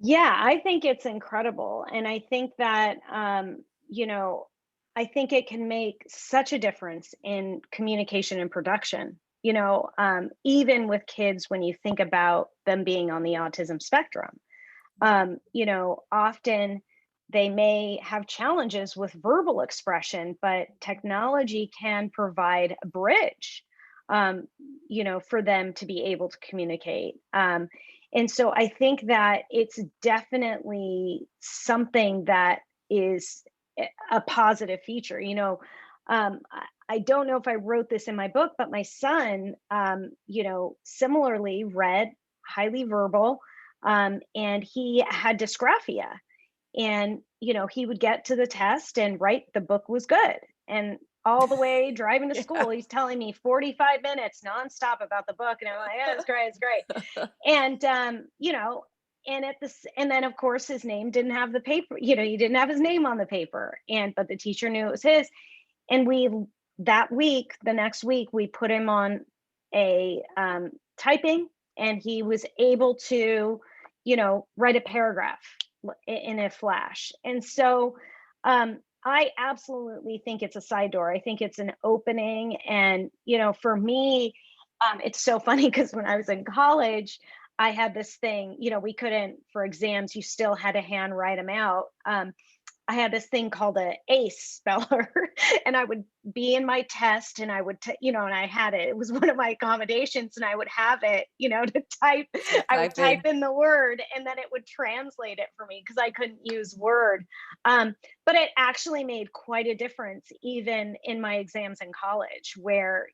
Yeah, I think it's incredible. And I think that, I think it can make such a difference in communication and production. Even with kids, when you think about them being on the autism spectrum, often they may have challenges with verbal expression, but technology can provide a bridge, for them to be able to communicate. And so I think that it's definitely something that is a positive feature. I don't know if I wrote this in my book, but my son, similarly read highly verbal, and he had dysgraphia. And, he would get to the test and write the book was good. And all the way driving to Yeah. school, he's telling me 45 minutes nonstop about the book. And I'm like, yeah, it's great, it's great. And and at this, and then of course his name didn't have the paper, he didn't have his name on the paper. But the teacher knew it was his. And the next week, we put him on a typing, and he was able to, write a paragraph in a flash. And so I absolutely think it's a side door. I think it's an opening. And, for me, it's so funny because when I was in college, I had this thing, we couldn't, for exams, you still had to hand write them out. I had this thing called a ACE speller, and I would be in my test, and I would, and I had it. It was one of my accommodations, and I would have it, to type. I would type in the word, and then it would translate it for me because I couldn't use Word. But it actually made quite a difference, even in my exams in college, where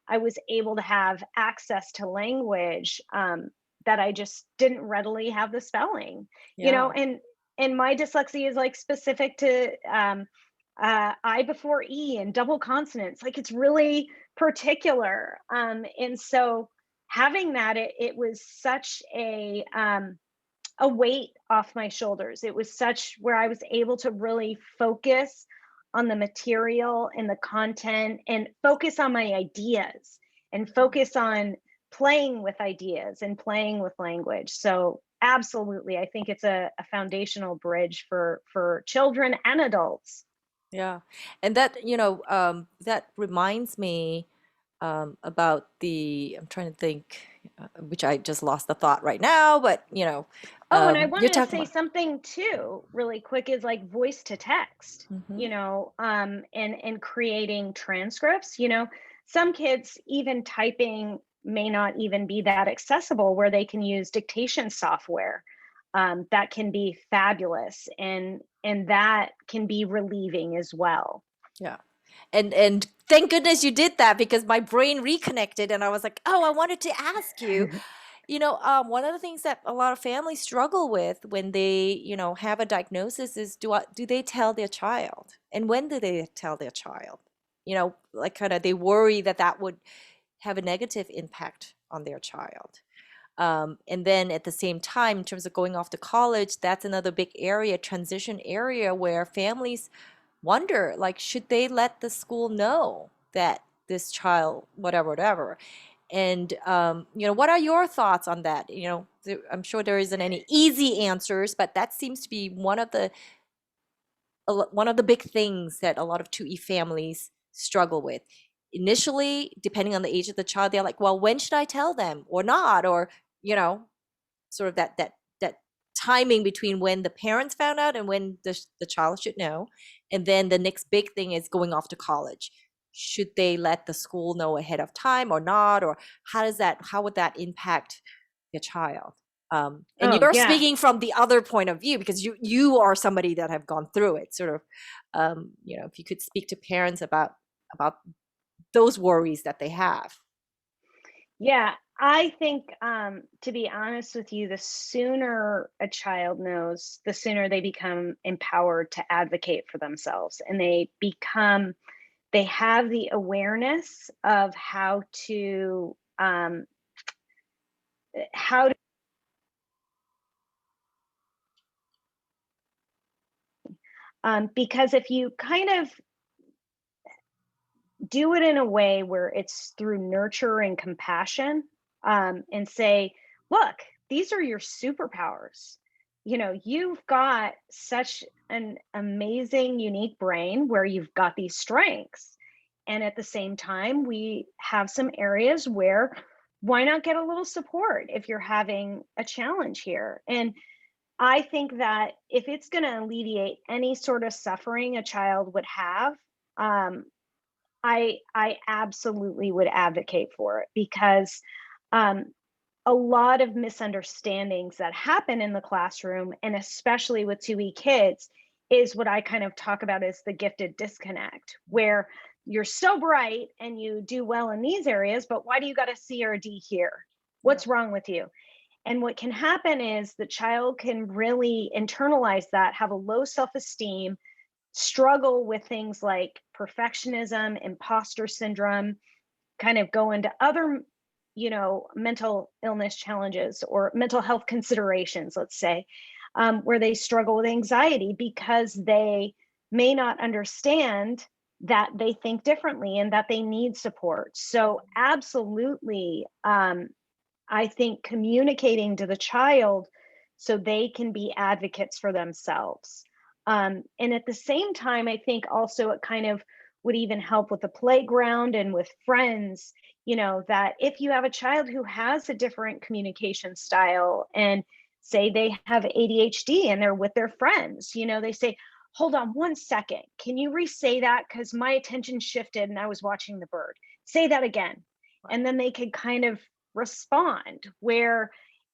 I was able to have access to language that I just didn't readily have the spelling, Yeah. and my dyslexia is like specific to I before E and double consonants. Like it's really particular. And so having that, it was such a weight off my shoulders. It was such where I was able to really focus on the material and the content, and focus on my ideas, and focus on playing with ideas and playing with language. So absolutely, I think it's a foundational bridge for children and adults. Yeah. And that, that reminds me about I'm trying to think, which I just lost the thought right now, but, Oh, and I you're wanted to talking say about. something too, really quick, is like voice to text, Mhm. and creating transcripts. Some kids, even typing may not even be that accessible, where they can use dictation software. That can be fabulous, and that can be relieving as well. Yeah. And thank goodness you did that, because my brain reconnected and I was like, oh, I wanted to ask you, one of the things that a lot of families struggle with when they, have a diagnosis is do they tell their child? And when do they tell their child? Like kind of they worry that that would have a negative impact on their child. And then at the same time, in terms of going off to college, that's another big area, transition area, where families wonder, like, should they let the school know that this child, whatever, whatever. And, what are your thoughts on that? I'm sure there isn't any easy answers, but that seems to be one of the big things that a lot of 2E families struggle with. initially, depending on the age of the child, they're like, well, when should I tell them or not? Or, you know, sort of that timing between when the parents found out and when the child should know. And then the next big thing is going off to college. Should they let the school know ahead of time or not? Or how would that impact your child? And Oh, you're yeah. speaking from the other point of view because you are somebody that have gone through it. Sort of, if you could speak to parents about those worries that they have. Yeah, I think, to be honest with you, the sooner a child knows, the sooner they become empowered to advocate for themselves, and they have the awareness of how to, because if you kind of do it in a way where it's through nurture and compassion, and say, look, these are your superpowers. You've got such an amazing, unique brain where you've got these strengths. And at the same time, we have some areas where why not get a little support if you're having a challenge here? And I think that if it's going to alleviate any sort of suffering a child would have, um, I absolutely would advocate for it because um, a lot of misunderstandings that happen in the classroom, and especially with 2E kids, is what I kind of talk about as the gifted disconnect, where you're so bright and you do well in these areas, but why do you got a C or a D here? Yeah. What's wrong with you? And what can happen is the child can really internalize that, have a low self esteem, struggle with things like perfectionism, imposter syndrome, kind of go into other, mental illness challenges or mental health considerations, let's say, where they struggle with anxiety because they may not understand that they think differently and that they need support. So, absolutely, I think communicating to the child so they can be advocates for themselves. And at the same time, I think also it kind of would even help with the playground and with friends, that if you have a child who has a different communication style and say they have ADHD and they're with their friends, they say, hold on 1 second. Can you re-say that? Because my attention shifted and I was watching the bird. Say that again. And then they could kind of respond where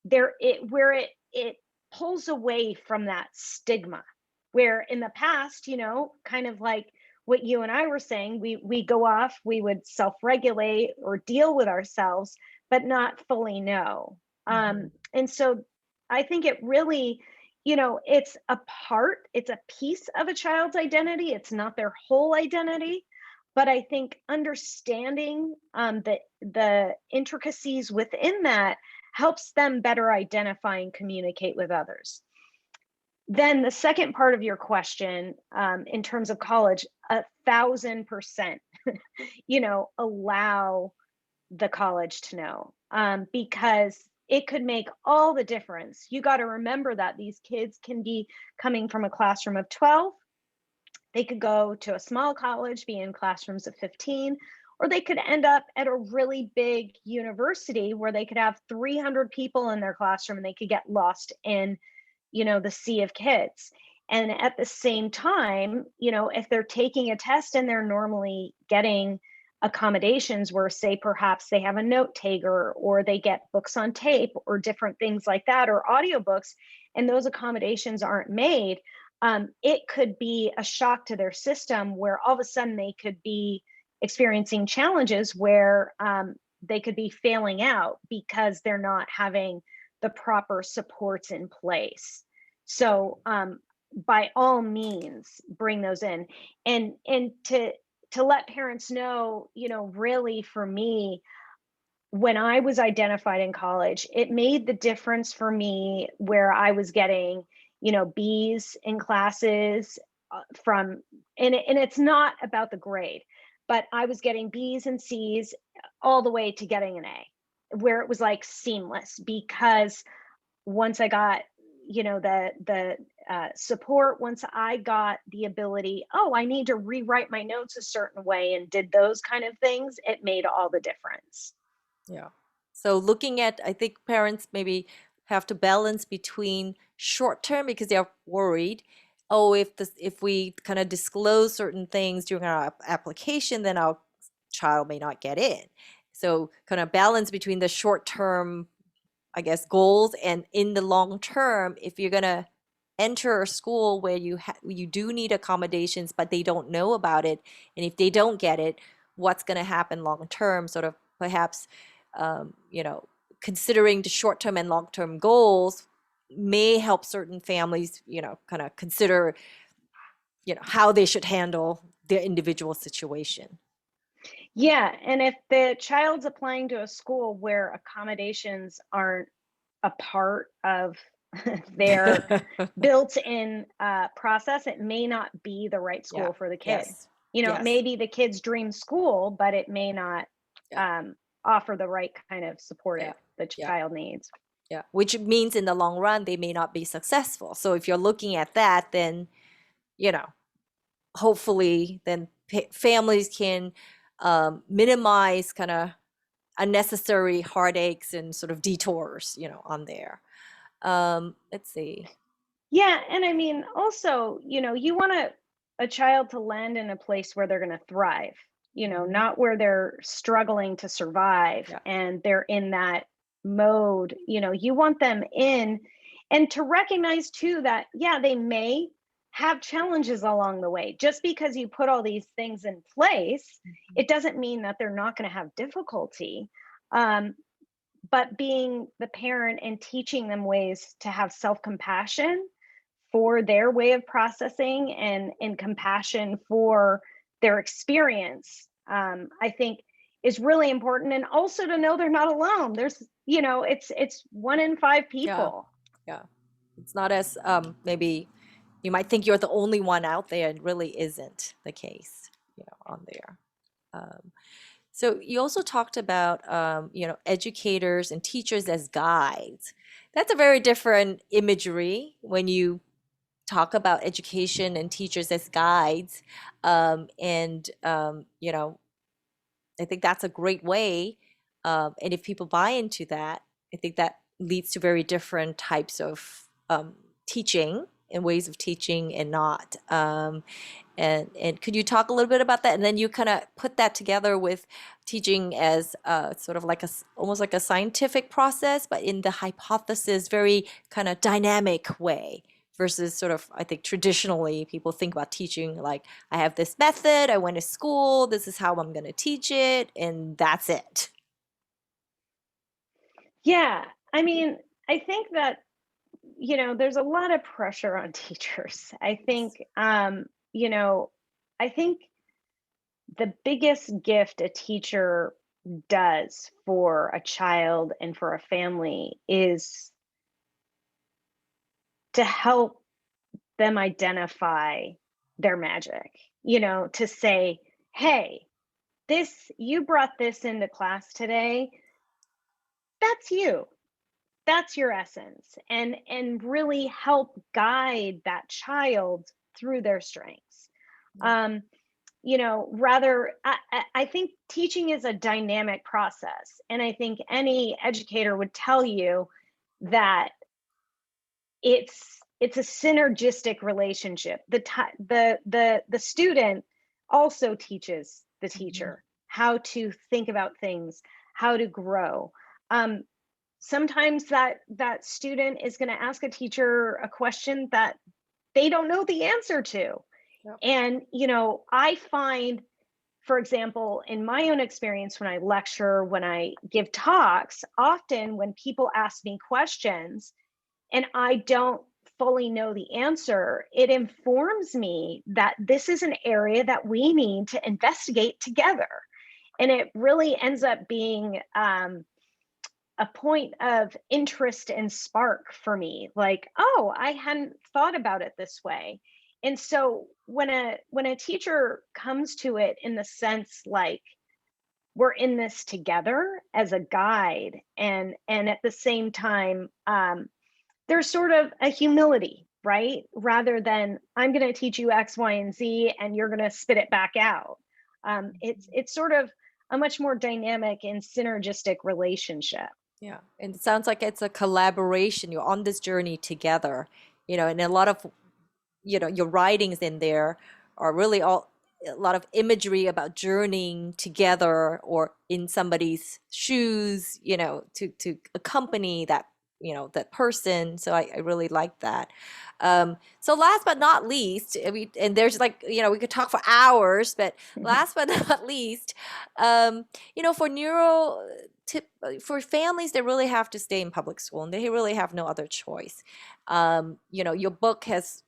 it pulls away from that stigma, where in the past, kind of like what you and I were saying, we go off, we would self-regulate or deal with ourselves but not fully know. Mhm. And so I think it really, it's a piece of a child's identity, it's not their whole identity. But I think understanding the intricacies within that helps them better identify and communicate with others. Then the second part of your question, in terms of college, 1,000%, allow the college to know, because it could make all the difference. You got to remember that these kids can be coming from a classroom of 12. They could go to a small college, be in classrooms of 15, or they could end up at a really big university where they could have 300 people in their classroom and they could get lost in, the sea of kids. And at the same time, if they're taking a test and they're normally getting accommodations where, say, perhaps they have a note taker or they get books on tape or different things like that, or audiobooks, and those accommodations aren't made, it could be a shock to their system where all of a sudden they could be experiencing challenges where they could be failing out because they're not having the proper supports in place. So, by all means, bring those in, and to let parents know, really for me, when I was identified in college, it made the difference for me where I was getting, B's in classes, from, and it's not about the grade, but I was getting B's and C's all the way to getting an A, where it was like seamless because once I got, the support, once I got the ability, oh, I need to rewrite my notes a certain way, and did those kind of things, it made all the difference. Yeah. So looking at, I think parents maybe have to balance between short term because they're worried. Oh, if we kind of disclose certain things during our application, then our child may not get in. So kind of balance between the short term, I guess, goals, and in the long term, if you're gonna enter a school where you do need accommodations, but they don't know about it, and if they don't get it, what's gonna happen long term? Sort of perhaps, you know, considering the short term and long term goals may help certain families, you know, kind of consider, you know, how they should handle their individual situation. Yeah, and if the child's applying to a school where accommodations aren't a part of their built-in process, it may not be the right Yeah. school for the kid. Yes. You know, it may Yes. be the kid's dream school, but it may not Yeah. offer the right kind of support Yeah. the Yeah. child needs. Yeah, which means in the long run, they may not be successful. So if you're looking at that, then, you know, hopefully then families can minimize kind of unnecessary heartaches and sort of detours, you know, on there. Let's see. Yeah, and I mean, also, you know, you want a child to land in a place where they're going to thrive, you know, Mhm. not where they're struggling to survive Yeah. and they're in that mode. You know, you want them in, and to recognize too that, yeah, they may have challenges along the way. Just because you put all these things in place, Mhm. it doesn't mean that they're not going to have difficulty. Um, but being the parent and teaching them ways to have self compassion for their way of processing, and compassion for their experience, I think is really important. And also to know they're not alone. There's, you know, it's 1 in 5 Yeah. people. Yeah. It's not as maybe you might think you're the only one out there, and really isn't the case, you know, on there. Um, So you also talked about, you know, educators and teachers as guides. That's a very different imagery when you talk about education and teachers as guides. You know, I think that's a great way. And if people buy into that, I think that leads to very different types of teaching and ways of teaching and not. And could you talk a little bit about that? And then you kind of put that together with teaching as sort of like almost like a scientific process, but in the hypothesis, very kind of dynamic way versus sort of, I think traditionally people think about teaching like, I have this method, I went to school, this is how I'm going to teach it, and that's it. Yeah, I mean, I think that, you know, there's a lot of pressure on teachers. I Yes. think, you know, I think the biggest gift a teacher does for a child and for a family is to help them identify their magic, you know, to say, hey, this, you brought this into class today. That's you. That's your essence. And really help guide that child through their strengths. Yeah. Um, you know, rather, I think teaching is a dynamic process. And I think any educator would tell you that it's a synergistic relationship. The student also teaches the Mhm. teacher how to think about things, how to grow. Um, Sometimes that student is going to ask a teacher a question that they don't know the answer to. Yep. And, you know, I find, for example, in my own experience, when I lecture, when I give talks, often when people ask me questions and I don't fully know the answer, it informs me that this is an area that we need to investigate together. And it really ends up being a point of interest and spark for me, like, oh, I hadn't thought about it this way. And so when a teacher comes to it in the sense like, we're in this together as a guide, and at the same time, there's sort of a humility right? Rather than I'm going to teach you X, Y, and Z, and you're going to spit it back out. It's sort of a much more dynamic and synergistic relationship. Yeah, and it sounds like it's a collaboration. You're on this journey together, and a lot of, your writings in there are really all a lot of imagery about journeying together or in somebody's shoes, to accompany that person. So I really like that. So last but not least, and there's like, we could talk for hours, but last but not least, for for families that really have to stay in public school and they really have no other choice. Your book has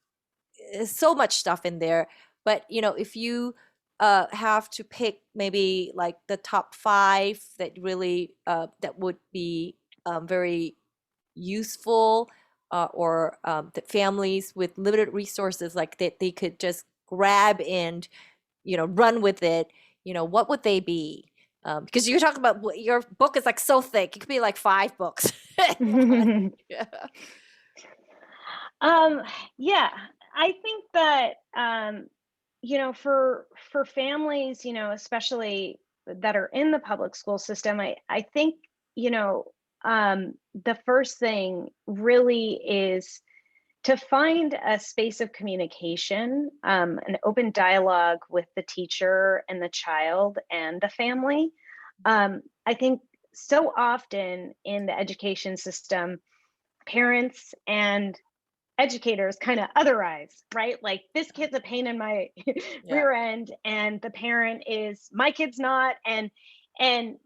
so much stuff in there, but if you have to pick maybe like the top five that really that would be very useful, or that families with limited resources like that they could just grab and run with it, what would they be? Because you're talking about your book is like so thick, it could be like 5 books in one. Yeah. Um, yeah, I think that for families, especially that are in the public school system, I think you know the first thing really is to find a space of communication, an open dialogue with the teacher and the child and the family. I think so often in the education system, parents and educators kind of otherize, right? Like this kid's a pain in my Yeah. rear end, and the parent is my kid's not, and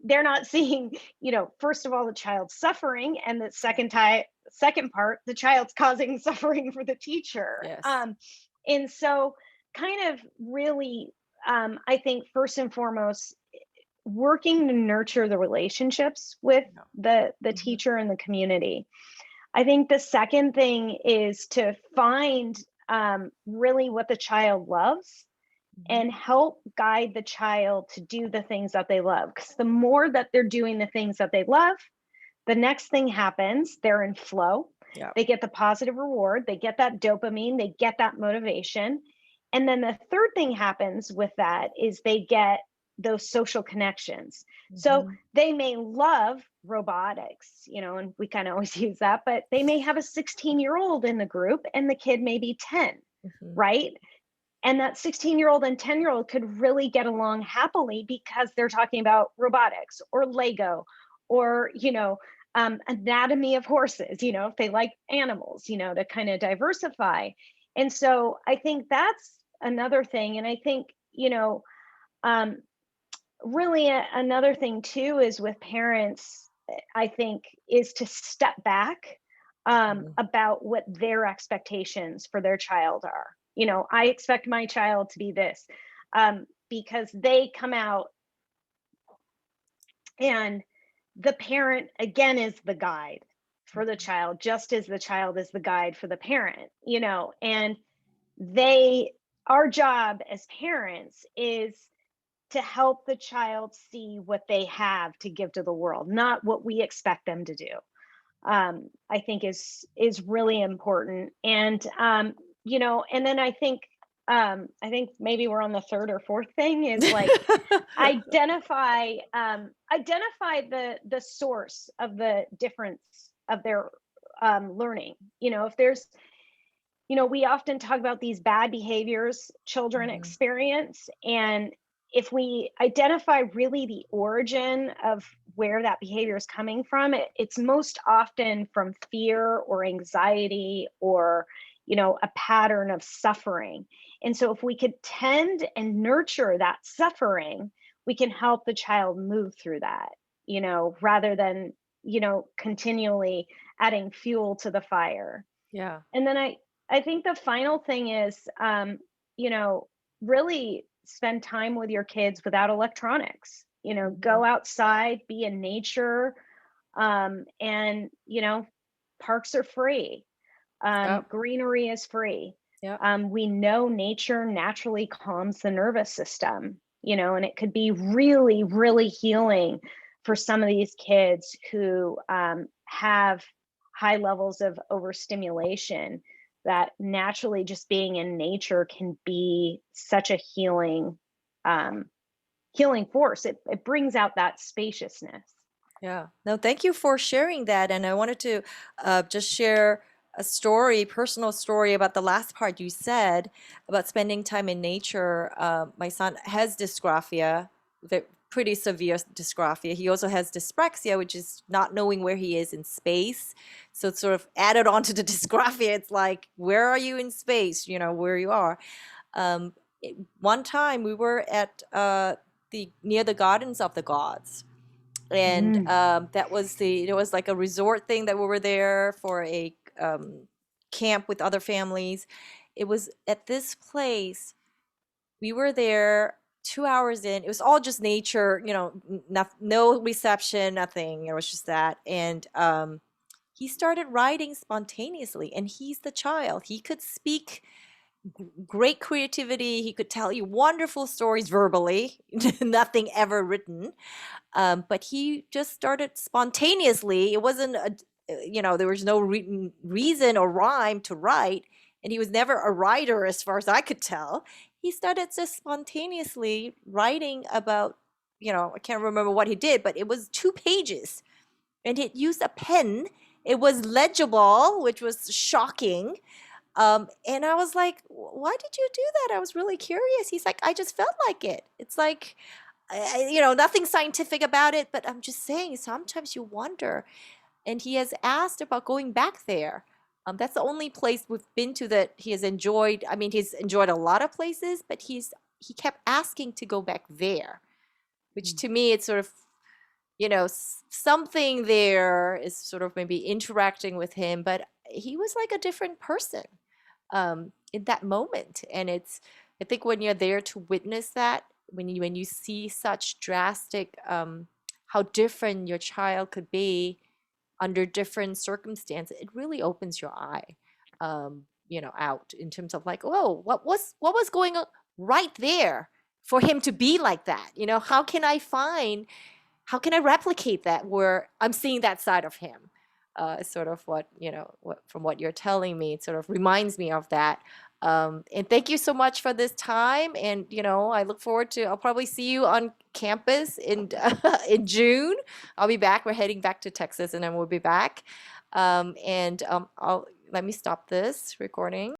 they're not seeing, first of all, the child's suffering, and the second part, the child's causing suffering for the teacher. Yes. And so kind of really, I think first and foremost, working to nurture the relationships with Yeah. the Mhm. teacher and the community. I think the second thing is to find really what the child loves Mhm. and help guide the child to do the things that they love. Because the more that they're doing the things that they love, the next thing happens. They're in flow. Yeah. They get the positive reward. They get that dopamine. They get that motivation. And then the third thing happens with that is they get those social connections. So Mhm. they may love robotics, and we kind of always use that, but they may have a 16-year-old in the group and the kid may be 10, Mhm. right? And that 16-year-old and 10-year-old could really get along happily because they're talking about robotics or Lego or, anatomy of horses, if they like animals, to kind of diversify. And so I think that's another thing. And I think, um, really another thing too is with parents, I think, is to step back Mhm. about what their expectations for their child are. I expect my child to be this, because they come out, and the parent again is the guide for the child, just as the child is the guide for the parent, and they our job as parents is to help the child see what they have to give to the world, not what we expect them to do. I think is really important. And and then I think maybe we're on the third or fourth thing is like identify the source of the difference of their learning. If there's we often talk about these bad behaviors children Mhm. experience. And if we identify really the origin of where that behavior is coming from, it's most often from fear or anxiety or, a pattern of suffering. And so if we could tend and nurture that suffering, we can help the child move through that, rather than, continually adding fuel to the fire. Yeah. And then I think the final thing is, you know, really spend time with your kids without electronics. Mhm. Go outside, be in nature, and parks are free. Yep. Greenery is free. Yep. We know nature naturally calms the nervous system. And it could be really, really healing for some of these kids who have high levels of overstimulation that naturally just being in nature can be such a um, healing force. It brings out that spaciousness. Yeah. No, thank you for sharing that. And I wanted to just share a story, personal story about the last part you said about spending time in nature. My son has dysgraphia, pretty severe dysgraphia. He also has dyspraxia, which is not knowing where he is in space. So it's sort of added on to the dysgraphia. It's like, where are you in space? You know, where you are. Um, One time we were at the near the Gardens of the Gods, and Mm. that was it was like a resort thing that we were there for a camp with other families. It was at this place. We were there 2 hours in. It was all just nature, you know, no reception, nothing. It was just that. And he started writing spontaneously, and he's the child. He could speak great creativity. He could tell you wonderful stories verbally, nothing ever written. But he just started spontaneously. It wasn't you know, there was no reason or rhyme to write, and he was never a writer as far as I could tell. He started just spontaneously writing about, you know, I can't remember what he did, but it was 2 pages, and he used a pen. It was legible, which was shocking. And I was like, why did you do that? I was really curious. He's like, I just felt like it. It's like, you know, nothing scientific about it, but I'm just saying sometimes you wonder. And he has asked about going back there. That's the only place we've been to that he has enjoyed. I mean, he's enjoyed a lot of places, but he kept asking to go back there, which to me, it's sort of, you know, something there is sort of maybe interacting with him, but he was like a different person in that moment. And it's, I think when you're there to witness that, when you see such drastic, how different your child could be under different circumstances, it really opens your eye, you know, out in terms of like, oh, what was going on right there for him to be like that? You know, how can I replicate that where I'm seeing that side of him? Sort of what, you know, from what you're telling me, it sort of reminds me of that. And thank you so much for this time. And, you know, I look forward to, I'll probably see you on campus in, in June. I'll be back. We're heading back to Texas, and then we'll be back. Let me stop this recording.